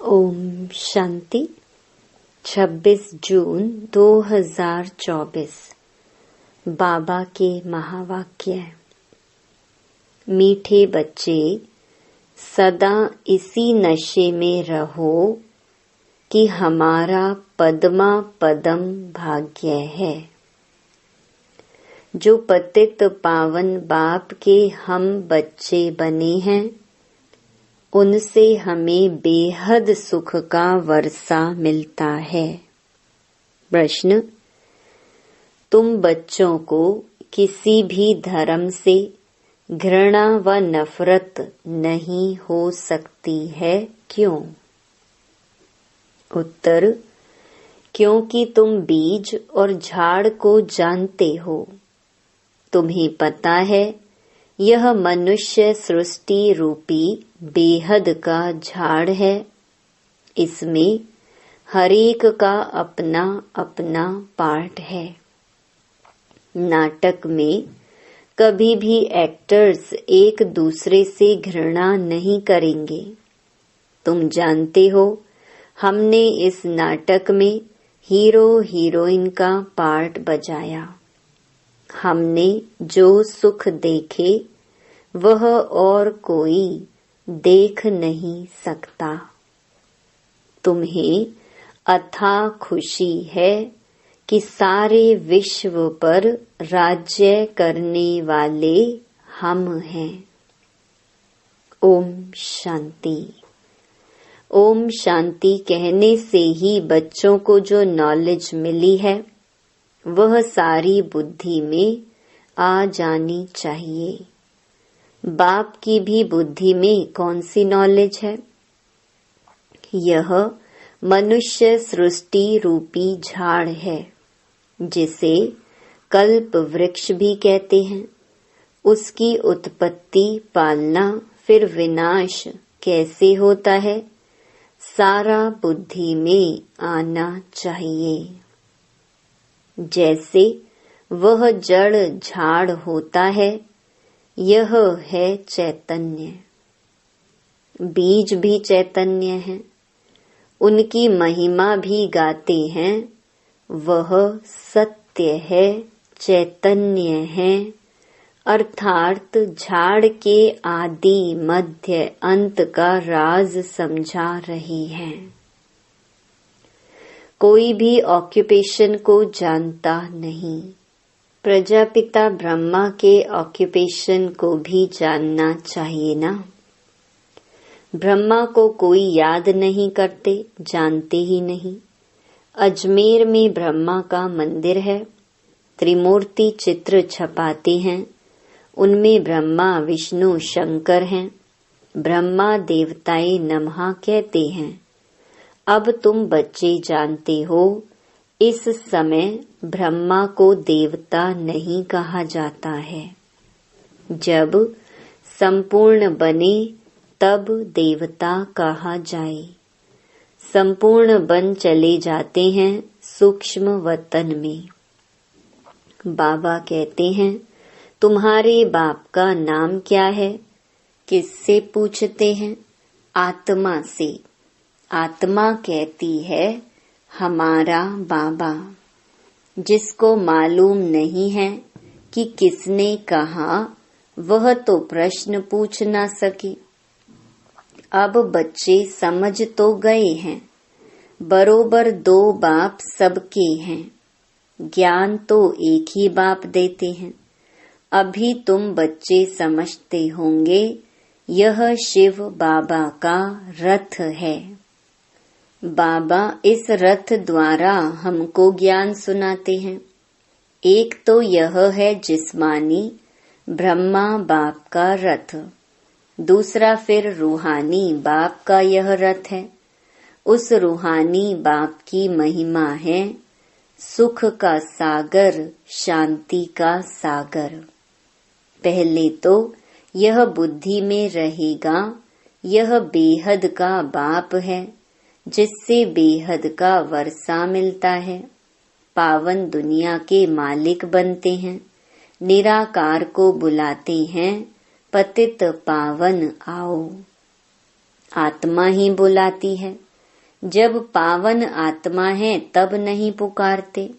ओम शांति। 26 जून 2024। बाबा के महावाक्य। मीठे बच्चे, सदा इसी नशे में रहो कि हमारा पद्मा पदम भाग्य है। जो पतित पावन बाप के हम बच्चे बने हैं, उनसे हमें बेहद सुख का वर्षा मिलता है। प्रश्न: तुम बच्चों को किसी भी धर्म से घृणा व नफरत नहीं हो सकती है, क्यों? उत्तर: क्योंकि तुम बीज और झाड़ को जानते हो। तुम्हें पता है यह मनुष्य सृष्टि रूपी बेहद का झाड़ है। इसमें हर एक का अपना अपना पार्ट है। नाटक में कभी भी एक्टर्स एक दूसरे से घृणा नहीं करेंगे। तुम जानते हो, हमने इस नाटक में हीरो हीरोइन का पार्ट बजाया। हमने जो सुख देखे वह और कोई देख नहीं सकता। तुम्हें अथाह खुशी है कि सारे विश्व पर राज्य करने वाले हम हैं। ओम शांति। ओम शांति कहने से ही बच्चों को जो नॉलेज मिली है वह सारी बुद्धि में आ जानी चाहिए। बाप की भी बुद्धि में कौन सी नॉलेज है? यह मनुष्य सृष्टि रूपी झाड़ है, जिसे कल्प वृक्ष भी कहते हैं। उसकी उत्पत्ति, पालना, फिर विनाश कैसे होता है, सारा बुद्धि में आना चाहिए। जैसे वह जड़ झाड़ होता है, यह है चैतन्य। बीज भी चैतन्य है, उनकी महिमा भी गाते हैं। वह सत्य है, चैतन्य है, अर्थात झाड़ के आदि मध्य अंत का राज समझा रही है। कोई भी ऑक्यूपेशन को जानता नहीं। प्रजापिता ब्रह्मा के ऑक्यूपेशन को भी जानना चाहिए ना। ब्रह्मा को कोई याद नहीं करते, जानते ही नहीं। अजमेर में ब्रह्मा का मंदिर है। त्रिमूर्ति चित्र छपाते हैं, उनमें ब्रह्मा, विष्णु, शंकर हैं। ब्रह्मा देवताए नमः कहते हैं। अब तुम बच्चे जानते हो, इस समय ब्रह्मा को देवता नहीं कहा जाता है। जब संपूर्ण बने तब देवता कहा जाए। संपूर्ण बन चले जाते हैं सूक्ष्म वतन में। बाबा कहते हैं, तुम्हारे बाप का नाम क्या है? किससे पूछते हैं? आत्मा से। आत्मा कहती है, हमारा बाबा। जिसको मालूम नहीं है कि किसने कहा, वह तो प्रश्न पूछ ना सके। अब बच्चे समझ तो गए हैं, बरोबर दो बाप सबके हैं। ज्ञान तो एक ही बाप देते हैं। अभी तुम बच्चे समझते होंगे, यह शिव बाबा का रथ है। बाबा इस रथ द्वारा हमको ज्ञान सुनाते हैं। एक तो यह है जिस्मानी ब्रह्मा बाप का रथ, दूसरा फिर रूहानी बाप का यह रथ है। उस रूहानी बाप की महिमा है सुख का सागर, शांति का सागर। पहले तो यह बुद्धि में रहेगा, यह बेहद का बाप है, जिससे बेहद का वर्षा मिलता है। पावन दुनिया के मालिक बनते हैं। निराकार को बुलाते हैं, पतित पावन आओ। आत्मा ही बुलाती है, जब पावन आत्मा है तब नहीं पुकारते,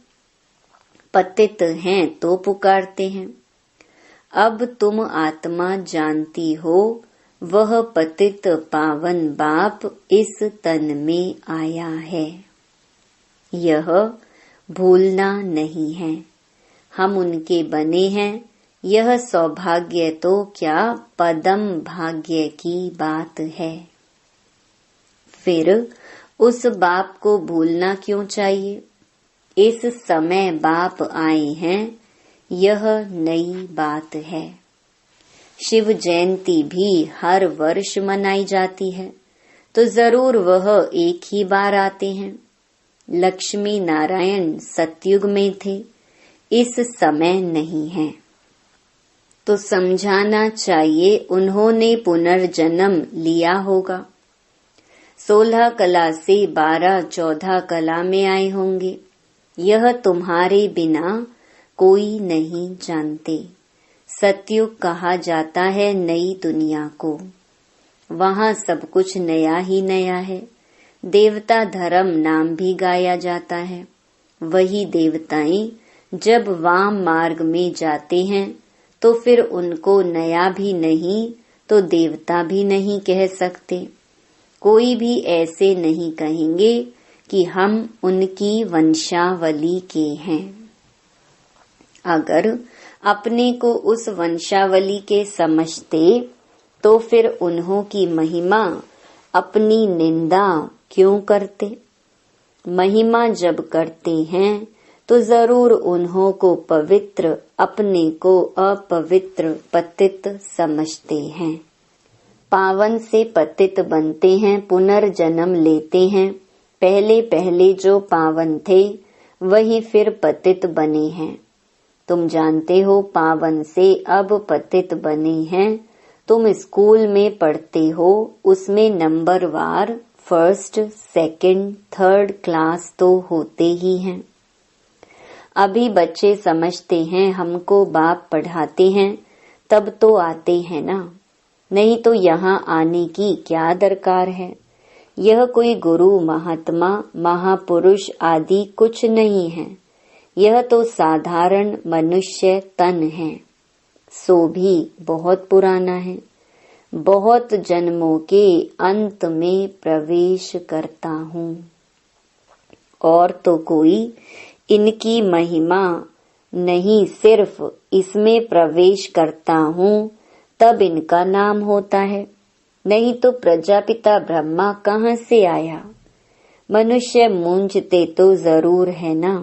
पतित हैं तो पुकारते हैं। अब तुम आत्मा जानती हो, वह पतित पावन बाप इस तन में आया है। यह भूलना नहीं है, हम उनके बने हैं। यह सौभाग्य तो क्या पदम भाग्य की बात है। फिर उस बाप को भूलना क्यों चाहिए। इस समय बाप आए हैं, यह नई बात है। शिव जयंती भी हर वर्ष मनाई जाती है, तो जरूर वह एक ही बार आते हैं। लक्ष्मी नारायण सतयुग में थे, इस समय नहीं है, तो समझाना चाहिए उन्होंने पुनर्जन्म लिया होगा। 16 कला से 12-14 कला में आए होंगे। यह तुम्हारे बिना कोई नहीं जानते। सतयुग कहा जाता है नई दुनिया को, वहाँ सब कुछ नया ही नया है। देवता धर्म नाम भी गाया जाता है। वही देवताएं जब वाम मार्ग में जाते हैं तो फिर उनको नया भी नहीं तो देवता भी नहीं कह सकते। कोई भी ऐसे नहीं कहेंगे कि हम उनकी वंशावली के हैं। अगर अपने को उस वंशावली के समझते तो फिर उन्हों की महिमा अपनी निंदा क्यों करते। महिमा जब करते हैं तो जरूर उन्हों को पवित्र, अपने को अपवित्र पतित समझते हैं। पावन से पतित बनते हैं, पुनर्जन्म लेते हैं। पहले पहले जो पावन थे वही फिर पतित बने हैं। तुम जानते हो पावन से अब पतित बने हैं। तुम स्कूल में पढ़ते हो, उसमें नंबरवार फर्स्ट, सेकंड, थर्ड क्लास तो होते ही हैं। अभी बच्चे समझते हैं हमको बाप पढ़ाते हैं, तब तो आते हैं ना, नहीं तो यहाँ आने की क्या दरकार है। यह कोई गुरु, महात्मा, महापुरुष आदि कुछ नहीं है। यह तो साधारण मनुष्य तन है, सो भी बहुत पुराना है। बहुत जन्मों के अंत में प्रवेश करता हूँ, और तो कोई इनकी महिमा नहीं, सिर्फ इसमें प्रवेश करता हूँ तब इनका नाम होता है। नहीं तो प्रजापिता ब्रह्मा कहाँ से आया। मनुष्य मूंझते तो जरूर है ना।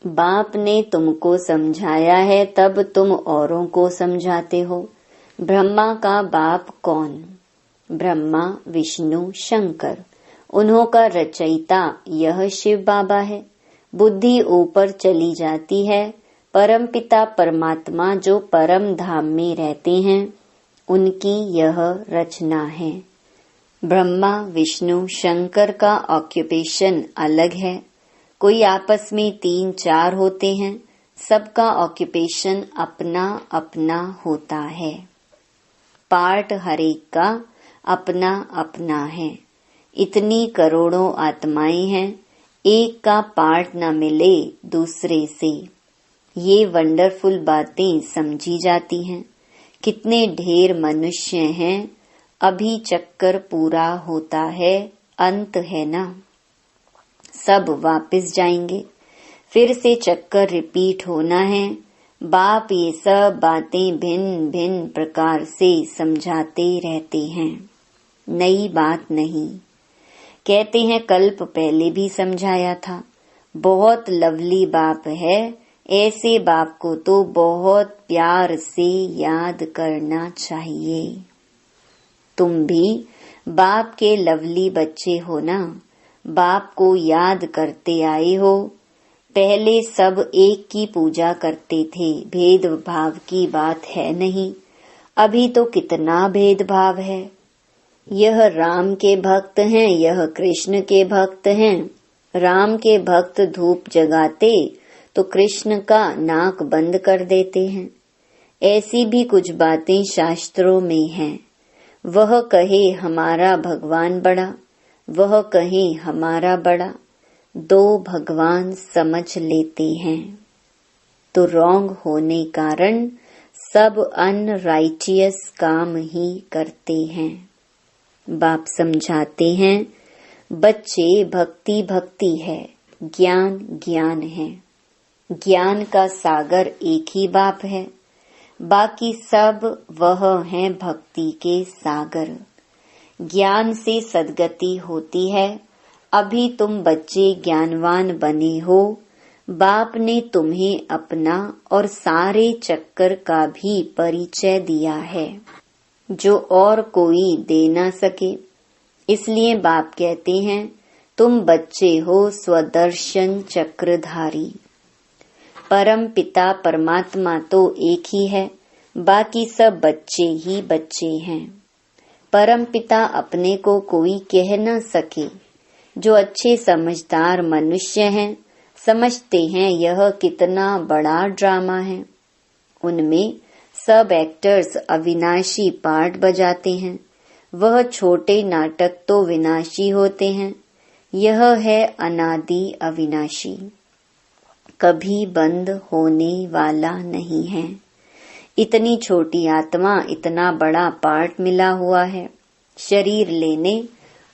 बाप ने तुमको समझाया है तब तुम औरों को समझाते हो। ब्रह्मा का बाप कौन। ब्रह्मा, विष्णु, शंकर, उन्हों का रचयिता यह शिव बाबा है। बुद्धि ऊपर चली जाती है। परमपिता परमात्मा जो परम धाम में रहते हैं, उनकी यह रचना है। ब्रह्मा, विष्णु, शंकर का ऑक्यूपेशन अलग है। कोई आपस में 3-4 होते हैं, सबका ऑक्यूपेशन अपना अपना होता है। पार्ट हरेक का अपना अपना है। इतनी करोड़ों आत्माएं हैं, एक का पार्ट न मिले दूसरे से। ये वंडरफुल बातें समझी जाती हैं। कितने ढेर मनुष्य हैं, अभी चक्कर पूरा होता है, अंत है ना। सब वापस जाएंगे, फिर से चक्कर रिपीट होना है। बाप ये सब बातें भिन्न भिन्न प्रकार से समझाते रहते हैं, नई बात नहीं। कहते हैं कल्प पहले भी समझाया था। बहुत लवली बाप है, ऐसे बाप को तो बहुत प्यार से याद करना चाहिए। तुम भी बाप के लवली बच्चे हो ना, बाप को याद करते आए हो। पहले सब एक की पूजा करते थे, भेदभाव की बात है नहीं। अभी तो कितना भेदभाव है। यह राम के भक्त हैं, यह कृष्ण के भक्त हैं। राम के भक्त धूप जगाते तो कृष्ण का नाक बंद कर देते हैं। ऐसी भी कुछ बातें शास्त्रों में हैं। वह कहे हमारा भगवान बड़ा, वह कहें हमारा बड़ा, दो भगवान समझ लेते हैं। तो रॉन्ग होने कारण सब अनराइटियस काम ही करते हैं। बाप समझाते हैं बच्चे भक्ति भक्ति है, ज्ञान ज्ञान है। ज्ञान का सागर एक ही बाप है, बाकी सब वह हैं भक्ति के सागर। ज्ञान से सद्गति होती है। अभी तुम बच्चे ज्ञानवान बने हो, बाप ने तुम्हें अपना और सारे चक्कर का भी परिचय दिया है, जो और कोई दे ना सके। इसलिए बाप कहते हैं तुम बच्चे हो स्वदर्शन चक्रधारी। परम पिता परमात्मा तो एक ही है, बाकी सब बच्चे ही बच्चे हैं। परम पिता अपने को कोई कह न सके। जो अच्छे समझदार मनुष्य हैं, समझते हैं यह कितना बड़ा ड्रामा है। उनमें सब एक्टर्स अविनाशी पार्ट बजाते हैं। वह छोटे नाटक तो विनाशी होते हैं। यह है अनादि अविनाशी, कभी बंद होने वाला नहीं है। इतनी छोटी आत्मा, इतना बड़ा पार्ट मिला हुआ है, शरीर लेने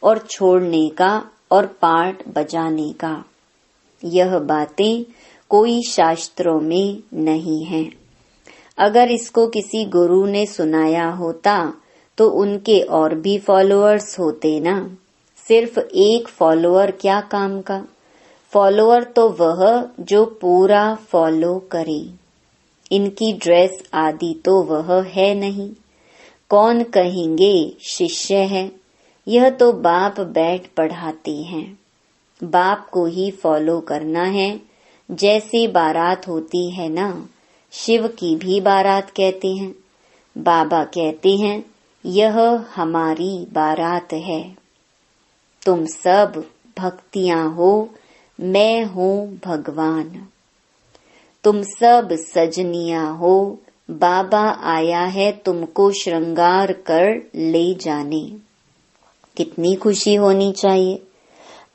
और छोड़ने का और पार्ट बजाने का। यह बातें कोई शास्त्रों में नहीं है। अगर इसको किसी गुरु ने सुनाया होता तो उनके और भी फॉलोअर्स होते ना। सिर्फ एक फॉलोअर क्या काम का? फॉलोअर तो वह जो पूरा फॉलो करे। इनकी ड्रेस आदि तो वह है नहीं। कौन कहेंगे शिष्य है? यह तो बाप बैठ पढ़ाते हैं। बाप को ही फॉलो करना है। जैसे बारात होती है ना, शिव की भी बारात कहते हैं। बाबा कहते हैं यह हमारी बारात है। तुम सब भक्तियां हो, मैं हूँ भगवान। तुम सब सजनियां हो, बाबा आया है तुमको श्रृंगार कर ले जाने। कितनी खुशी होनी चाहिए।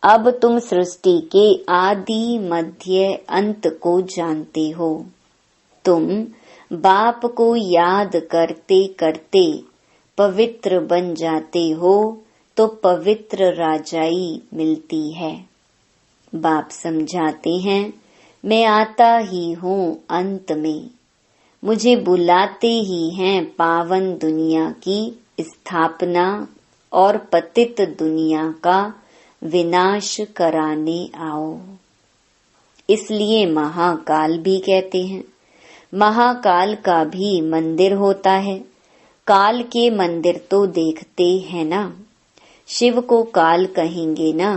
अब तुम सृष्टि के आदि मध्य अंत को जानते हो। तुम बाप को याद करते करते पवित्र बन जाते हो, तो पवित्र राजाई मिलती है। बाप समझाते हैं मैं आता ही हूँ अंत में। मुझे बुलाते ही हैं पावन दुनिया की स्थापना और पतित दुनिया का विनाश कराने आओ। इसलिए महाकाल भी कहते हैं। महाकाल का भी मंदिर होता है। काल के मंदिर तो देखते हैं ना। शिव को काल कहेंगे ना।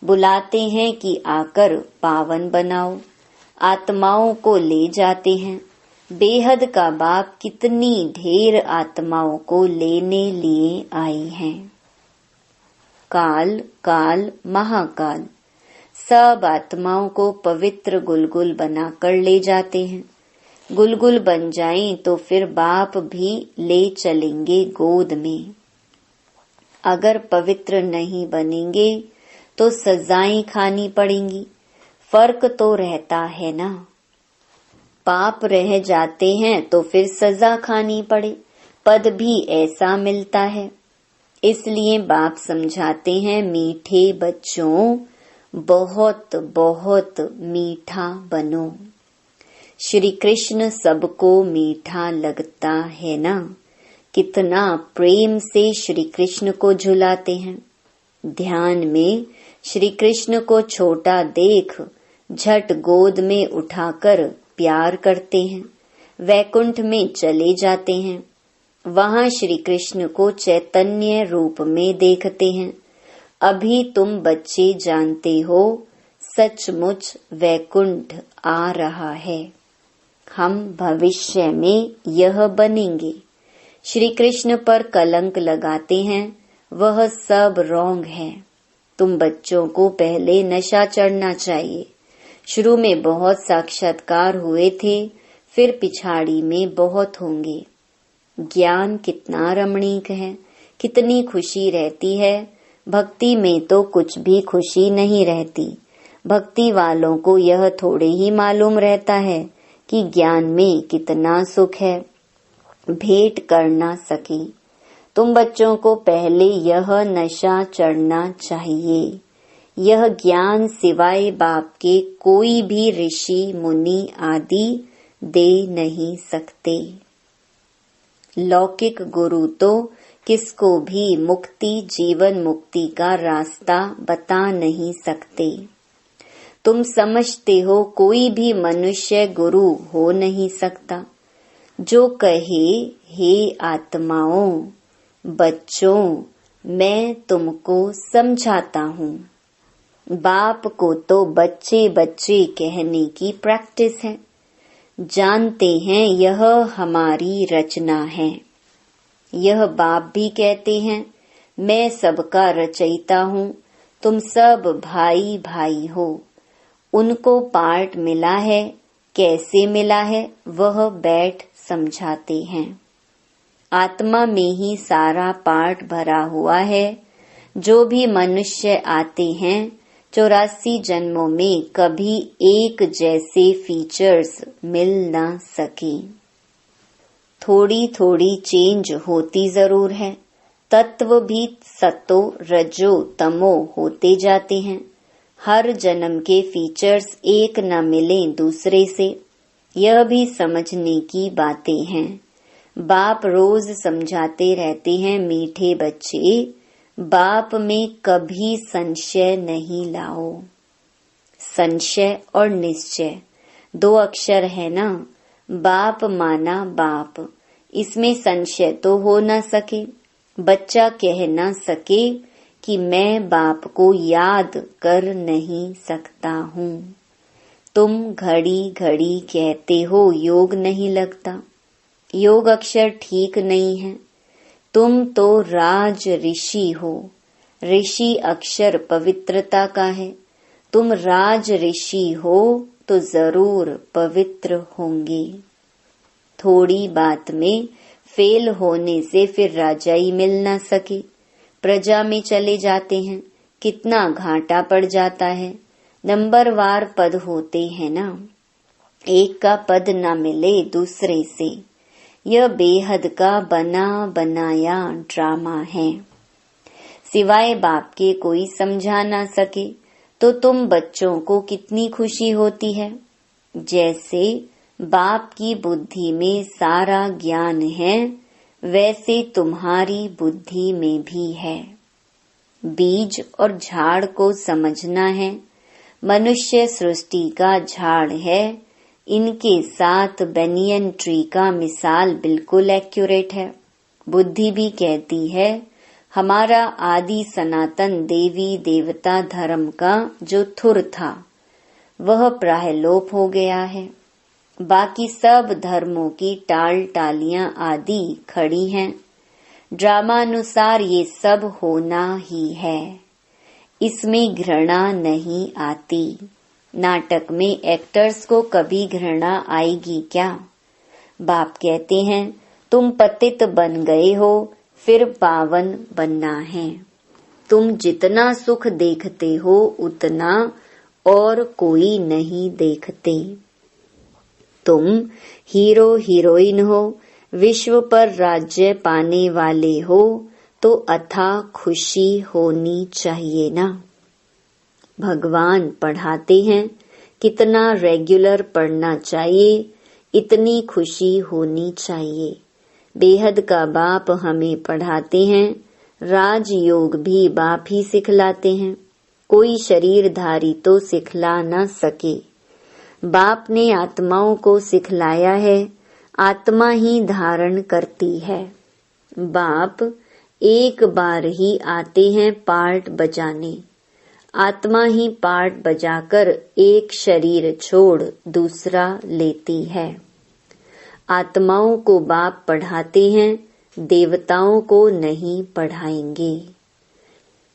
बुलाते हैं कि आकर पावन बनाओ। आत्माओं को ले जाते हैं। बेहद का बाप कितनी ढेर आत्माओं को लेने लिए आई हैं। काल काल महाकाल सब आत्माओं को पवित्र गुलगुल बनाकर ले जाते हैं। गुलगुल बन जाएं तो फिर बाप भी ले चलेंगे गोद में। अगर पवित्र नहीं बनेंगे तो सजाएं खानी पड़ेंगी। फर्क तो रहता है ना। पाप रह जाते हैं तो फिर सजा खानी पड़े, पद भी ऐसा मिलता है। इसलिए बाप समझाते हैं मीठे बच्चों, बहुत बहुत मीठा बनो। श्री कृष्ण सबको मीठा लगता है ना। कितना प्रेम से श्री कृष्ण को झुलाते हैं। ध्यान में श्री कृष्ण को छोटा देख झट गोद में उठाकर प्यार करते हैं। वैकुंठ में चले जाते हैं। वहां श्री कृष्ण को चैतन्य रूप में देखते हैं। अभी तुम बच्चे जानते हो सचमुच वैकुंठ आ रहा है। हम भविष्य में यह बनेंगे। श्री कृष्ण पर कलंक लगाते हैं, वह सब रॉन्ग है। तुम बच्चों को पहले नशा चढ़ना चाहिए। शुरू में बहुत साक्षात्कार हुए थे, फिर पिछाड़ी में बहुत होंगे। ज्ञान कितना रमणीक है, कितनी खुशी रहती है। भक्ति में तो कुछ भी खुशी नहीं रहती। भक्ति वालों को यह थोड़े ही मालूम रहता है कि ज्ञान में कितना सुख है, भेंट कर ना सके। तुम बच्चों को पहले यह नशा चढ़ना चाहिए। यह ज्ञान सिवाय बाप के कोई भी ऋषि मुनि आदि दे नहीं सकते। लौकिक गुरु तो किसको भी मुक्ति, जीवन मुक्ति का रास्ता बता नहीं सकते। तुम समझते हो कोई भी मनुष्य गुरु हो नहीं सकता। जो कहे, हे आत्माओं, बच्चों, मैं तुमको समझाता हूँ। बाप को तो बच्चे बच्चे कहने की प्रैक्टिस है। जानते हैं यह हमारी रचना है। यह बाप भी कहते हैं, मैं सबका रचयिता हूँ, तुम सब भाई भाई हो। उनको पार्ट मिला है, कैसे मिला है वह बैठ समझाते हैं। आत्मा में ही सारा पार्ट भरा हुआ है। जो भी मनुष्य आते हैं 84 जन्मों में कभी एक जैसे फीचर्स मिल ना सके। थोड़ी थोड़ी चेंज होती जरूर है। तत्व भी सतो रजो तमो होते जाते हैं। हर जन्म के फीचर्स एक न मिले दूसरे से, यह भी समझने की बातें हैं। बाप रोज समझाते रहते हैं, मीठे बच्चे, बाप में कभी संशय नहीं लाओ। संशय और निश्चय 2 अक्षर है ना। बाप माना बाप, इसमें संशय तो हो न सके। बच्चा कह न सके कि मैं बाप को याद कर नहीं सकता हूँ। तुम घड़ी घड़ी कहते हो योग नहीं लगता। योग अक्षर ठीक नहीं है। तुम तो राज ऋषि हो। ऋषि अक्षर पवित्रता का है। तुम राज ऋषि हो तो जरूर पवित्र होंगे। थोड़ी बात में फेल होने से फिर राजाई मिल ना सके, प्रजा में चले जाते हैं, कितना घाटा पड़ जाता है। नंबरवार पद होते हैं ना, एक का पद ना मिले दूसरे से। यह बेहद का बना बनाया ड्रामा है। सिवाय बाप के कोई समझा ना सके तो तुम बच्चों को कितनी खुशी होती है। जैसे बाप की बुद्धि में सारा ज्ञान है, वैसे तुम्हारी बुद्धि में भी है। बीज और झाड़ को समझना है। मनुष्य सृष्टि का झाड़ है। इनके साथ बेनियन ट्री का मिसाल बिल्कुल एक्यूरेट है। बुद्धि भी कहती है, हमारा आदि सनातन देवी देवता धर्म का जो थुर था वह प्रायलोप हो गया है। बाकी सब धर्मों की टाल टालियां आदि खड़ी हैं। ड्रामानुसार ये सब होना ही है। इसमें घृणा नहीं आती। नाटक में एक्टर्स को कभी घृणा आएगी क्या? बाप कहते हैं, तुम पतित बन गए हो, फिर पावन बनना है। तुम जितना सुख देखते हो उतना और कोई नहीं देखते। तुम हीरो हीरोइन हो, विश्व पर राज्य पाने वाले हो, तो अथाह खुशी होनी चाहिए ना। भगवान पढ़ाते हैं, कितना रेगुलर पढ़ना चाहिए, इतनी खुशी होनी चाहिए। बेहद का बाप हमें पढ़ाते हैं। राजयोग भी बाप ही सिखलाते हैं। कोई शरीरधारी तो सिखला न सके। बाप ने आत्माओं को सिखलाया है। आत्मा ही धारण करती है। बाप एक बार ही आते हैं पार्ट बजाने। आत्मा ही पार्ट बजाकर एक शरीर छोड़ दूसरा लेती है। आत्माओं को बाप पढ़ाते हैं, देवताओं को नहीं पढ़ाएंगे।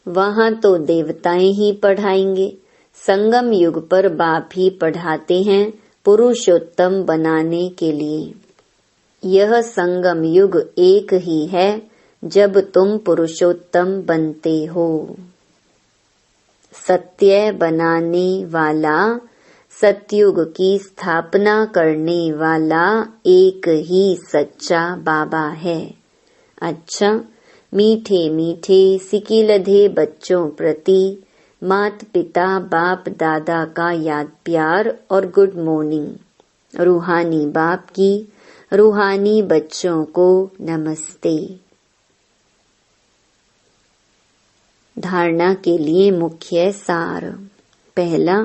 वहां तो देवताएं ही पढ़ाएंगे। संगम युग पर बाप ही पढ़ाते हैं पुरुषोत्तम बनाने के लिए। यह संगम युग एक ही है जब तुम पुरुषोत्तम बनते हो। सत्य बनाने वाला, सतयुग की स्थापना करने वाला एक ही सच्चा बाबा है। अच्छा, मीठे मीठे सिकिलधे बच्चों प्रति मात पिता बाप दादा का याद प्यार और गुड मॉर्निंग। रूहानी बाप की रूहानी बच्चों को नमस्ते। धारणा के लिए मुख्य सार। पहला,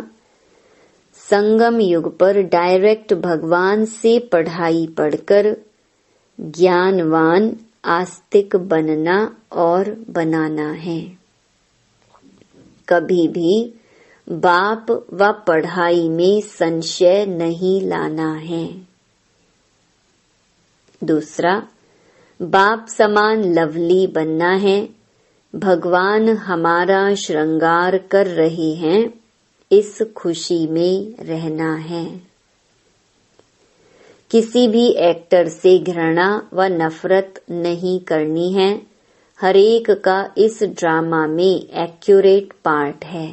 संगम युग पर डायरेक्ट भगवान से पढ़ाई पढ़कर ज्ञानवान आस्तिक बनना और बनाना है। कभी भी बाप व पढ़ाई में संशय नहीं लाना है। दूसरा, बाप समान लवली बनना है। भगवान हमारा श्रृंगार कर रहे हैं, इस खुशी में रहना है। किसी भी एक्टर से घृणा व नफरत नहीं करनी है। हर एक का इस ड्रामा में एक्यूरेट पार्ट है।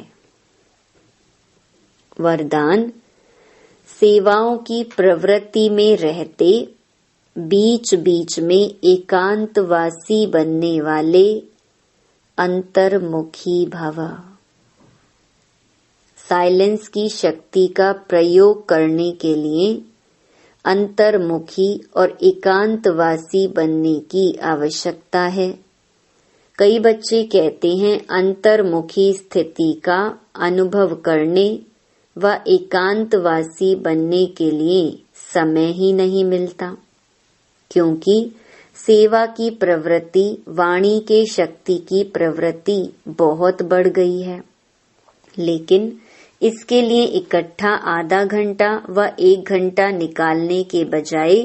वरदान, सेवाओं की प्रवृत्ति में रहते बीच बीच में एकांतवासी बनने वाले अंतर्मुखी भव। साइलेंस की शक्ति का प्रयोग करने के लिए अंतर्मुखी और एकांतवासी बनने की आवश्यकता है। कई बच्चे कहते हैं अंतर्मुखी स्थिति का अनुभव करने व एकांतवासी बनने के लिए समय ही नहीं मिलता, क्योंकि सेवा की प्रवृत्ति, वाणी के शक्ति की प्रवृत्ति बहुत बढ़ गई है। लेकिन इसके लिए इकट्ठा आधा घंटा व 1 घंटा निकालने के बजाय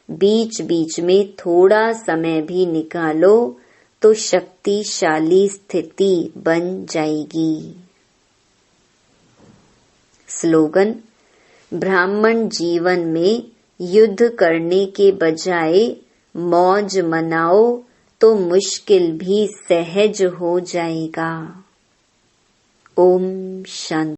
बीच बीच में थोड़ा समय भी निकालो तो शक्तिशाली स्थिति बन जाएगी। स्लोगन, ब्राह्मण जीवन में युद्ध करने के बजाय मौज मनाओ तो मुश्किल भी सहज हो जाएगा। ओम शांति।